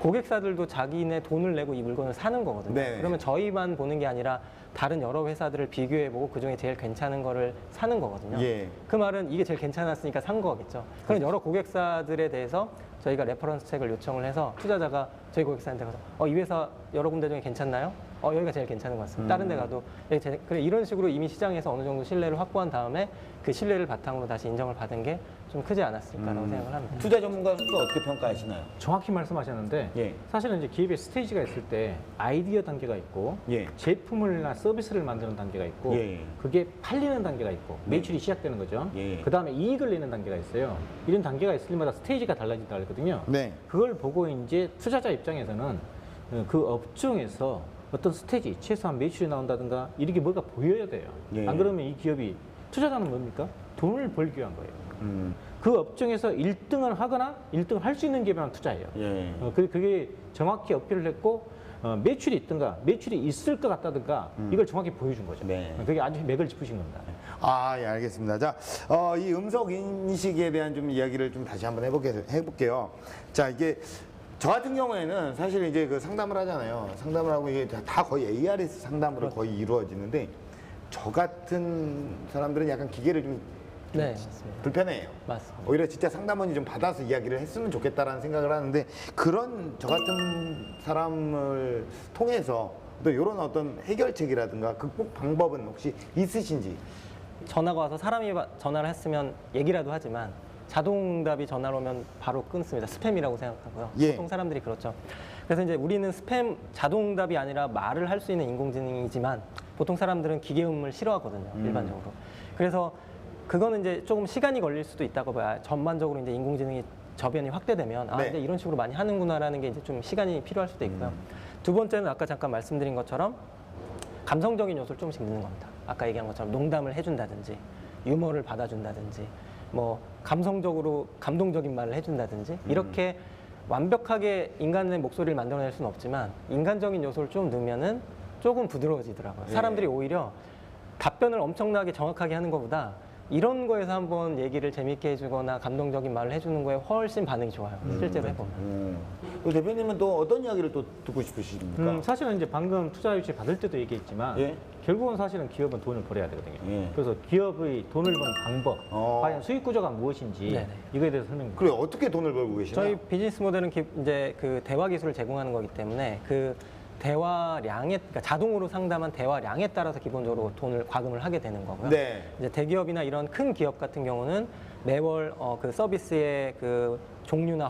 고객사들도 자기네 돈을 내고 이 물건을 사는 거거든요. 네. 그러면 저희만 보는 게 아니라 다른 여러 회사들을 비교해보고 그중에 제일 괜찮은 거를 사는 거거든요. 예. 그 말은 이게 제일 괜찮았으니까 산 거겠죠. 그런 여러 고객사들에 대해서 저희가 레퍼런스 책을 요청을 해서 투자자가 저희 고객사한테 가서 이 회사 여러 군데 중에 괜찮나요? 여기가 제일 괜찮은 것 같습니다. 다른 데 가도 그래 이런 식으로 이미 시장에서 어느 정도 신뢰를 확보한 다음에 그 신뢰를 바탕으로 다시 인정을 받은 게 좀 크지 않았을까라고 생각을 합니다. 투자 전문가로서 어떻게 평가하시나요? 정확히 말씀하셨는데 예. 사실은 이제 기업의 스테이지가 있을 때 아이디어 단계가 있고 예. 제품을나 서비스를 만드는 단계가 있고 예. 그게 팔리는 단계가 있고 매출이 시작되는 거죠. 예. 그 다음에 이익을 내는 단계가 있어요. 이런 단계가 있을 때마다 스테이지가 달라진다 그러거든요. 네. 그걸 보고 이제 투자자 입장에서는 그 업종에서 어떤 스테이지, 최소한 매출이 나온다든가 이런 게 뭐가 보여야 돼요. 예. 안 그러면 이 기업이 투자자는 뭡니까? 돈을 벌기 위한 거예요. 그 업종에서 1등을 하거나 1등을 할 수 있는 기업에만 투자해요. 예. 그게 정확히 어필을 했고 매출이 있든가 매출이 있을 것 같다든가 이걸 정확히 보여준 거죠. 네. 그게 아주 맥을 짚으신 겁니다. 예, 알겠습니다. 자, 이 음성 인식에 대한 좀 이야기를 좀 다시 한번 해볼게요. 자, 이게 저 같은 경우에는 사실 이제 그 상담을 하잖아요. 상담을 하고 이게 다 거의 ARS 상담으로 거의 이루어지는데 저 같은 사람들은 약간 기계를 좀 네, 맞습니다. 불편해요. 맞습니다. 오히려 진짜 상담원이 좀 받아서 이야기를 했으면 좋겠다라는 생각을 하는데 그런 저 같은 사람을 통해서 또 이런 어떤 해결책이라든가 극복 방법은 혹시 있으신지? 전화가 와서 사람이 전화를 했으면 얘기라도 하지만 자동응답이 전화를 오면 바로 끊습니다. 스팸이라고 생각하고요. 예. 보통 사람들이 그렇죠. 그래서 이제 우리는 스팸 자동응답이 아니라 말을 할 수 있는 인공지능이지만 보통 사람들은 기계음을 싫어하거든요. 일반적으로. 그래서 그거는 이제 조금 시간이 걸릴 수도 있다고 봐요. 전반적으로 이제 인공지능이 저변이 확대되면 아, 네. 이제 이런 식으로 많이 하는구나라는 게 이제 좀 시간이 필요할 수도 있고요. 두 번째는 아까 잠깐 말씀드린 것처럼 감성적인 요소를 조금씩 넣는 겁니다. 아까 얘기한 것처럼 농담을 해준다든지 유머를 받아준다든지 뭐 감성적으로 감동적인 말을 해준다든지 이렇게 완벽하게 인간의 목소리를 만들어낼 수는 없지만 인간적인 요소를 좀 넣으면은 조금 부드러워지더라고요. 사람들이 오히려 답변을 엄청나게 정확하게 하는 것보다 이런 거에서 한번 얘기를 재밌게 해주거나 감동적인 말을 해주는 거에 훨씬 반응이 좋아요. 실제로 해보면. 그 대표님은 또 어떤 이야기를 또 듣고 싶으십니까? 사실은 이제 방금 투자 유치 받을 때도 얘기했지만 예. 결국은 사실은 기업은 돈을 벌어야 되거든요. 예. 그래서 기업의 돈을 버는 방법, 과연 수익 구조가 무엇인지 네네. 이거에 대해서 설명. 그래 어떻게 돈을 벌고 계시나요? 저희 비즈니스 모델은 이제 그 대화 기술을 제공하는 거기 때문에 그 대화량에 그러니까 자동으로 상담한 대화량에 따라서 기본적으로 돈을 과금을 하게 되는 거고요. 네. 이제 대기업이나 이런 큰 기업 같은 경우는 매월 그 서비스의 그 종류나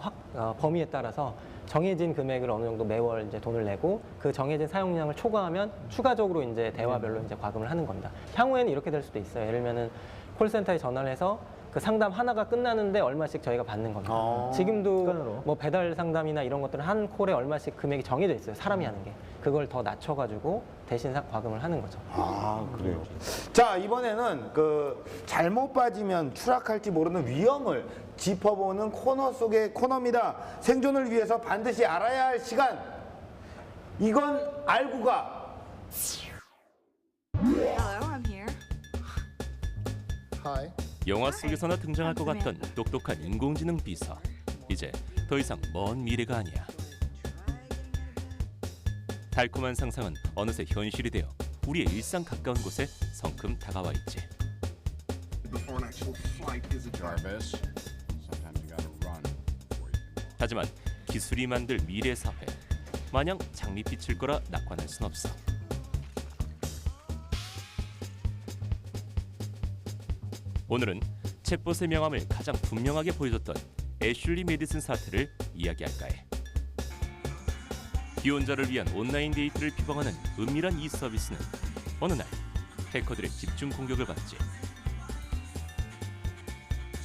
범위에 따라서 정해진 금액을 어느 정도 매월 이제 돈을 내고 그 정해진 사용량을 초과하면 추가적으로 이제 대화별로 이제 과금을 하는 겁니다. 향후에는 이렇게 될 수도 있어요. 예를 들면은 콜센터에 전화를 해서 그 상담 하나가 끝나는데 얼마씩 저희가 받는 겁니다. 지금도 건으로. 뭐 배달 상담이나 이런 것들은 한 콜에 얼마씩 금액이 정해져 있어요. 사람이 하는 게. 그걸 더 낮춰가지고 대신 과금을 하는 거죠. 아 그래요. 자 이번에는 그 잘못 빠지면 추락할지 모르는 위험을 짚어보는 코너 속의 코너입니다. 생존을 위해서 반드시 알아야 할 시간. 이건 알고 가. 영화 속에서나 등장할 것 같던 똑똑한 인공지능 비서. 이제 더 이상 먼 미래가 아니야. 달콤한 상상은 어느새 현실이 되어 우리의 일상 가까운 곳에 성큼 다가와 있지. 하지만 기술이 만들 미래 사회, 마냥 장밋빛일 거라 낙관할 순 없어. 오늘은 챗봇의 명암을 가장 분명하게 보여줬던 애슐리 메디슨 사태를 이야기할까 해. 기혼자를 위한 온라인 데이트를 표방하는 은밀한 이 서비스는 어느 날 해커들의 집중 공격을 받지.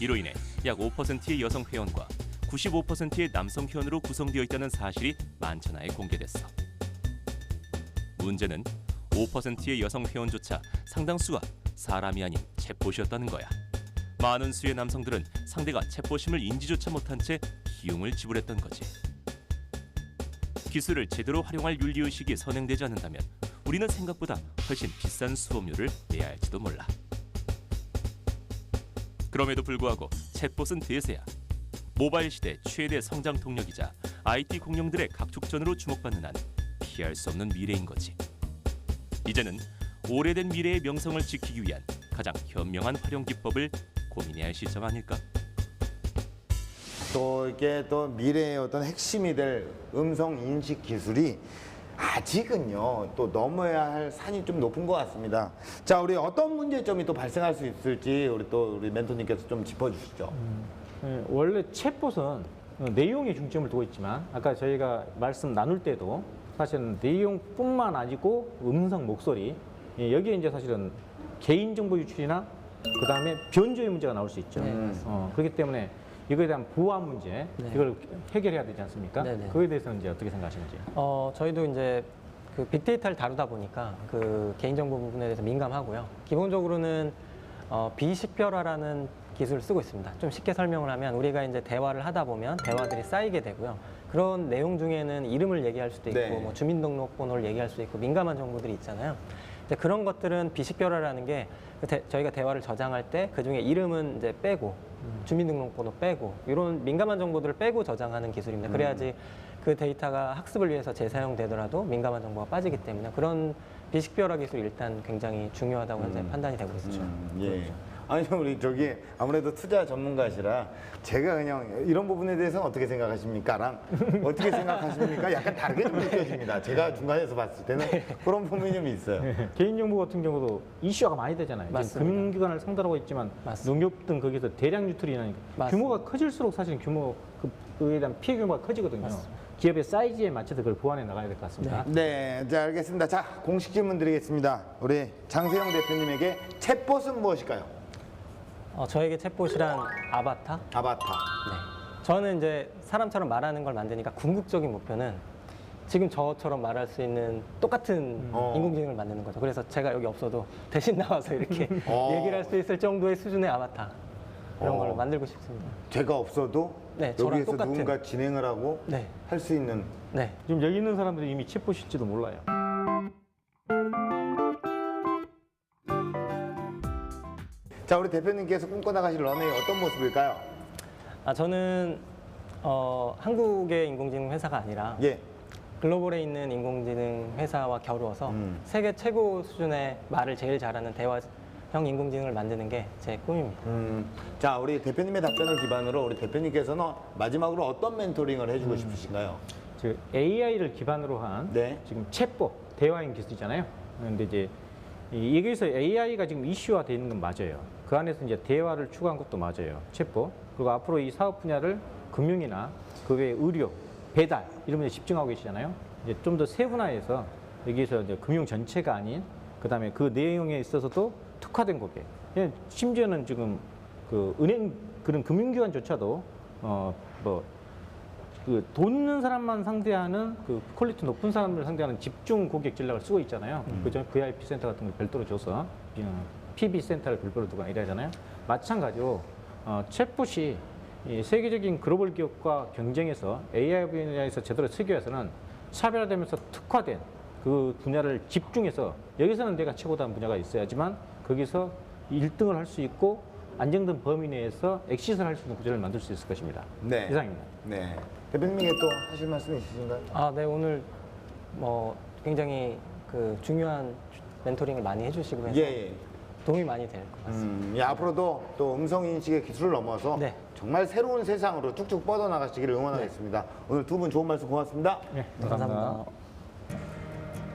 이로 인해 약 5%의 여성 회원과 95%의 남성 회원으로 구성되어 있다는 사실이 만천하에 공개됐어. 문제는 5%의 여성 회원조차 상당수가 사람이 아닌 챗봇이었다는 거야. 많은 수의 남성들은 상대가 챗봇임을 인지조차 못한 채 비용을 지불했던 거지. 기술을 제대로 활용할 윤리의식이 선행되지 않는다면 우리는 생각보다 훨씬 비싼 수업료를 내야 할지도 몰라. 그럼에도 불구하고 챗봇은 대세야. 모바일 시대 최대 성장 동력이자 IT 공룡들의 각축전으로 주목받는 한 피할 수 없는 미래인 거지. 이제는 오래된 미래의 명성을 지키기 위한 가장 현명한 활용 기법을 고민해야 할 시점 아닐까? 또 이게 또 미래의 어떤 핵심이 될 음성 인식 기술이 아직은요 또 넘어야 할 산이 좀 높은 것 같습니다. 자 우리 어떤 문제점이 또 발생할 수 있을지 우리 멘토님께서 좀 짚어주시죠. 원래 챗봇은 내용에 중점을 두고 있지만 아까 저희가 말씀 나눌 때도 사실은 내용뿐만 아니고 음성, 목소리 여기에 이제 사실은 개인정보 유출이나 그 다음에 변조의 문제가 나올 수 있죠. 그렇기 때문에 이거에 대한 보안 문제 이걸 해결해야 되지 않습니까? 그거에 대해서는 이제 어떻게 생각하시는지? 저희도 이제 그 빅데이터를 다루다 보니까 그 개인정보 부분에 대해서 민감하고요. 기본적으로는 비식별화라는 기술을 쓰고 있습니다. 좀 쉽게 설명을 하면 우리가 이제 대화를 하다 보면 대화들이 쌓이게 되고요. 그런 내용 중에는 이름을 얘기할 수도 있고 뭐 주민등록번호를 얘기할 수도 있고 민감한 정보들이 있잖아요. 이제 그런 것들은 비식별화라는 게 저희가 대화를 저장할 때 그중에 이름은 이제 빼고 주민등록번호 빼고 이런 민감한 정보들을 빼고 저장하는 기술입니다. 그래야지 그 데이터가 학습을 위해서 재사용되더라도 민감한 정보가 빠지기 때문에 그런 비식별화 기술이 일단 굉장히 중요하다고 현재 판단이 되고 있죠. 예. 아니 우리 저기 아무래도 투자 전문가시라 제가 그냥 이런 부분에 대해서는 어떻게 생각하십니까?랑 어떻게 생각하십니까? 약간 다르게 좀 느껴집니다. 제가 중간에서 봤을 때는 그런 부분이 좀 있어요. 개인정보 같은 경우도 이슈화가 많이 되잖아요. 지금 맞습니다. 금융기관을 상대로 하고 있지만 맞습니다. 농협 등 거기서 대량 유출이 나니까 맞습니다. 규모가 커질수록 사실 그에 대한 피해 규모가 커지거든요. 기업의 사이즈에 맞춰서 그걸 보완해 나가야 될 것 같습니다. 네, 자 알겠습니다. 자 공식 질문 드리겠습니다. 우리 장세영 대표님에게 챗봇은 무엇일까요? 저에게 챗봇이란 아바타? 아바타. 네. 저는 이제 사람처럼 말하는 걸 만드니까 궁극적인 목표는 지금 저처럼 말할 수 있는 똑같은 인공지능을 만드는 거죠. 그래서 제가 여기 없어도 대신 나와서 이렇게 얘기를 할 수 있을 정도의 수준의 아바타 이런 걸 만들고 싶습니다. 제가 없어도 네, 저랑 여기에서 똑같은. 누군가 진행을 하고 네. 할 수 있는. 네. 지금 여기 있는 사람들이 이미 챗봇일지도 몰라요. 자 우리 대표님께서 꿈꿔나가실 런웨이 어떤 모습일까요? 저는 한국의 인공지능 회사가 아니라 예. 글로벌에 있는 인공지능 회사와 겨루어서 세계 최고 수준의 말을 제일 잘하는 대화형 인공지능을 만드는 게 제 꿈입니다. 자 우리 대표님의 답변을 기반으로 우리 대표님께서는 마지막으로 어떤 멘토링을 해주고 싶으신가요? 즉 AI를 기반으로 한 네. 지금 챗봇 대화형 기술이잖아요. 그런데 이제 여기서 AI가 지금 이슈화되어 있는 건 맞아요. 그 안에서 이제 대화를 추가한 것도 맞아요. 챗봇. 그리고 앞으로 이 사업 분야를 금융이나 그 외에 의료, 배달 이런 데 집중하고 계시잖아요. 이제 좀 더 세분화해서 여기서 이제 금융 전체가 아닌 그다음에 그 내용에 있어서도 특화된 고객. 심지어는 지금 그 은행 그런 금융기관조차도 그 돈 있는 사람만 상대하는 그 퀄리티 높은 사람들 상대하는 집중 고객 전략을 쓰고 있잖아요. 그죠? VIP 센터 같은 걸 별도로 줘서 PB 센터를 별도로 두고 이러잖아요. 마찬가지로 챗봇이 이 세계적인 글로벌 기업과 경쟁해서 AI 분야에서 제대로 쓰기 위해서는 차별화되면서 특화된 그 분야를 집중해서 여기서는 내가 최고다는 분야가 있어야지만 거기서 1등을 할 수 있고 안정된 범위 내에서 엑시스를 할 수 있는 구조를 만들 수 있을 것입니다. 네. 이상입니다. 네. 대표님에게 또 하실 말씀 있으신가요? 네, 오늘 굉장히 그 중요한 멘토링을 많이 해주시고 해서 예. 도움이 많이 될 것 같습니다. 예, 앞으로도 또 음성인식의 기술을 넘어서 네. 정말 새로운 세상으로 쭉쭉 뻗어나가시기를 응원하겠습니다. 오늘 두 분 좋은 말씀 고맙습니다. 네, 감사합니다.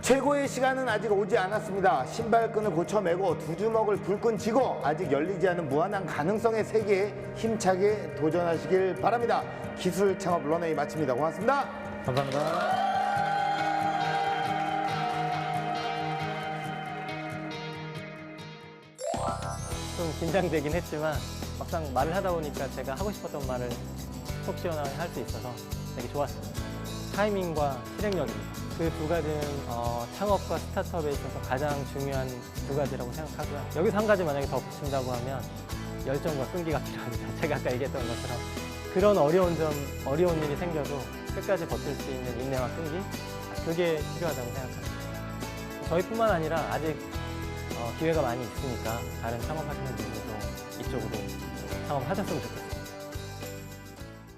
최고의 시간은 아직 오지 않았습니다. 신발끈을 고쳐매고 두 주먹을 불끈 쥐고 아직 열리지 않은 무한한 가능성의 세계에 힘차게 도전하시길 바랍니다. 기술 창업 런웨이 마칩니다. 고맙습니다. 감사합니다. 좀 긴장되긴 했지만 막상 말을 하다 보니까 제가 하고 싶었던 말을 속 시원하게 할 수 있어서 되게 좋았습니다. 타이밍과 실행력입니다. 그 두 가지는 창업과 스타트업에 있어서 가장 중요한 두 가지라고 생각하고요. 여기서 한 가지 만약에 더 붙인다고 하면 열정과 끈기가 필요합니다. 제가 아까 얘기했던 것처럼 그런 어려운 일이 생겨도 끝까지 버틸 수 있는 인내와 끈기, 그게 필요하다고 생각합니다. 저희뿐만 아니라 아직 기회가 많이 있으니까 다른 창업하시는 분들도 이쪽으로 창업하셨으면 좋겠습니다.